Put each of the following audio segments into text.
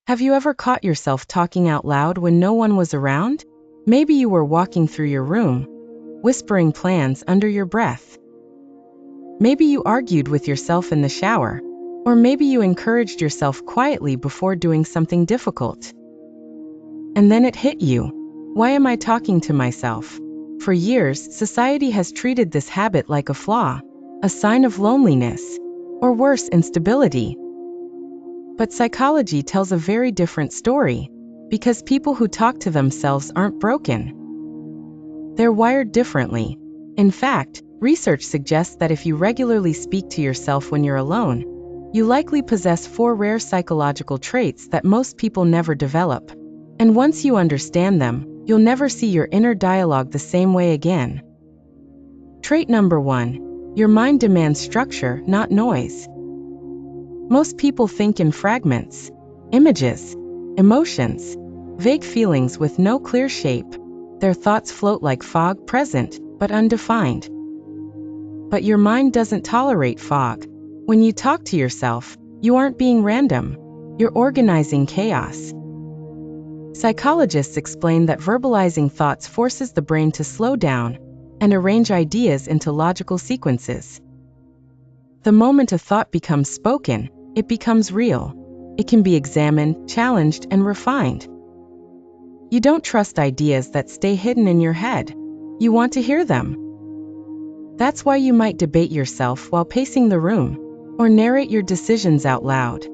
Have you ever caught yourself talking out loud when no one was around? Maybe you were walking through your room, whispering plans under your breath. Maybe you argued with yourself in the shower, or maybe you encouraged yourself quietly before doing something difficult. And then it hit you. Why am I talking to myself? For years, society has treated this habit like a flaw, a sign of loneliness, or worse, instability. But psychology tells a very different story, because people who talk to themselves aren't broken. They're wired differently. In fact, research suggests that if you regularly speak to yourself when you're alone, you likely possess 4 rare psychological traits that most people never develop. And once you understand them, you'll never see your inner dialogue the same way again. Trait number 1. Your mind demands structure, not noise. Most people think in fragments, images, emotions, vague feelings with no clear shape. Their thoughts float like fog, present, but undefined. But your mind doesn't tolerate fog. When you talk to yourself, you aren't being random. You're organizing chaos. Psychologists explain that verbalizing thoughts forces the brain to slow down and arrange ideas into logical sequences. The moment a thought becomes spoken, it becomes real. It can be examined, challenged, and refined. You don't trust ideas that stay hidden in your head. You want to hear them. That's why you might debate yourself while pacing the room, or narrate your decisions out loud.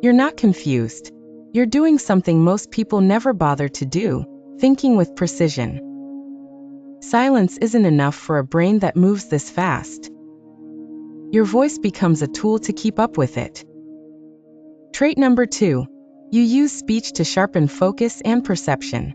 You're not confused. You're doing something most people never bother to do, thinking with precision. Silence isn't enough for a brain that moves this fast. Your voice becomes a tool to keep up with it. Trait number 2. You use speech to sharpen focus and perception.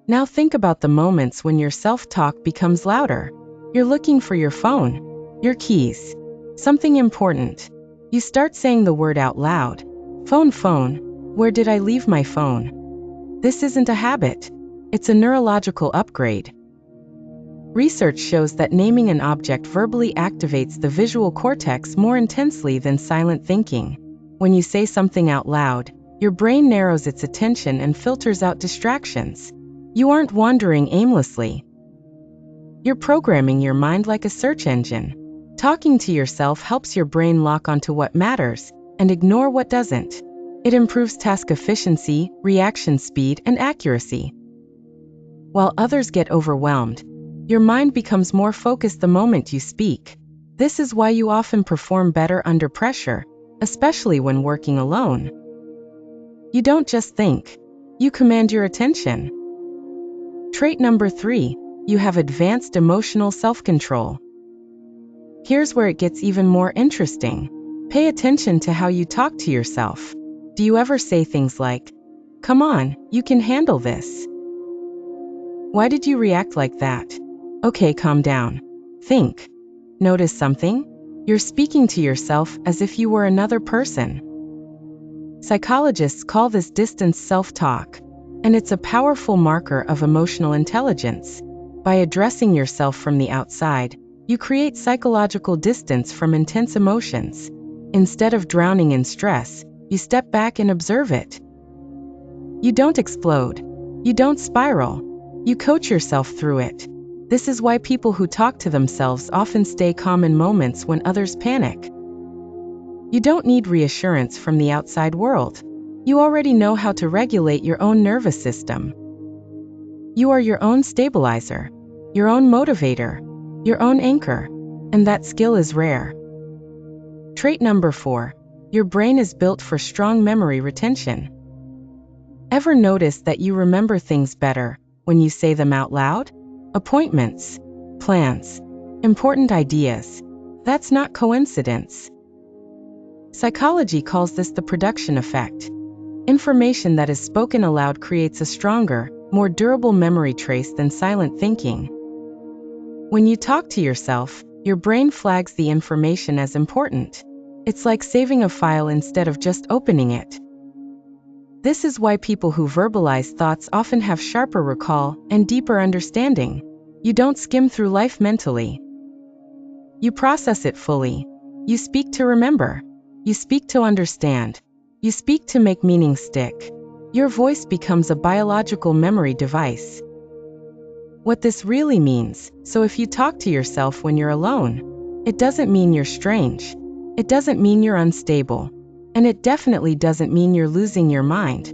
Now think about the moments when your self-talk becomes louder. You're looking for your phone, your keys, something important. You start saying the word out loud. Phone, where did I leave my phone? This isn't a habit. It's a neurological upgrade. Research shows that naming an object verbally activates the visual cortex more intensely than silent thinking. When you say something out loud, your brain narrows its attention and filters out distractions. You aren't wandering aimlessly. You're programming your mind like a search engine. Talking to yourself helps your brain lock onto what matters and ignore what doesn't. It improves task efficiency, reaction speed, and accuracy. While others get overwhelmed, your mind becomes more focused the moment you speak. This is why you often perform better under pressure, especially when working alone. You don't just think, you command your attention. Trait number 3. You have advanced emotional self-control. Here's where it gets even more interesting. Pay attention to how you talk to yourself. Do you ever say things like, "Come on, you can handle this"? "Why did you react like that? Okay, calm down. Think." Notice something? You're speaking to yourself as if you were another person. Psychologists call this distance self-talk, and it's a powerful marker of emotional intelligence. By addressing yourself from the outside, you create psychological distance from intense emotions. Instead of drowning in stress, you step back and observe it. You don't explode. You don't spiral. You coach yourself through it. This is why people who talk to themselves often stay calm in moments when others panic. You don't need reassurance from the outside world. You already know how to regulate your own nervous system. You are your own stabilizer, your own motivator, your own anchor, and that skill is rare. Trait number 4. Your brain is built for strong memory retention. Ever notice that you remember things better when you say them out loud? Appointments, plans, important ideas. That's not coincidence. Psychology calls this the production effect. Information that is spoken aloud creates a stronger, more durable memory trace than silent thinking. When you talk to yourself, your brain flags the information as important. It's like saving a file instead of just opening it. This is why people who verbalize thoughts often have sharper recall and deeper understanding. You don't skim through life mentally. You process it fully. You speak to remember. You speak to understand. You speak to make meaning stick. Your voice becomes a biological memory device. What this really means, so if you talk to yourself when you're alone, it doesn't mean you're strange. It doesn't mean you're unstable. And it definitely doesn't mean you're losing your mind.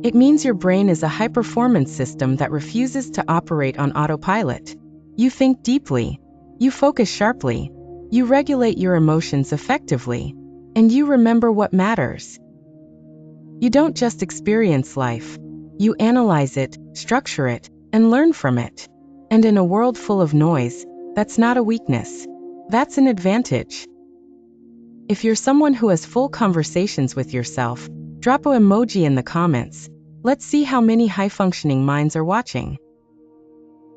It means your brain is a high-performance system that refuses to operate on autopilot. You think deeply. You focus sharply. You regulate your emotions effectively. And you remember what matters. You don't just experience life. You analyze it, structure it, and learn from it. And in a world full of noise, that's not a weakness. That's an advantage. If you're someone who has full conversations with yourself, drop an emoji in the comments. Let's see how many high-functioning minds are watching.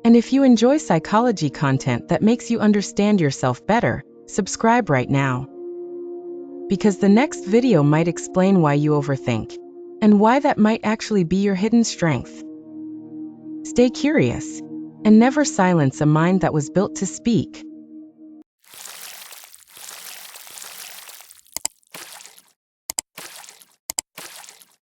And if you enjoy psychology content that makes you understand yourself better, subscribe right now. Because the next video might explain why you overthink, and why that might actually be your hidden strength. Stay curious, and never silence a mind that was built to speak.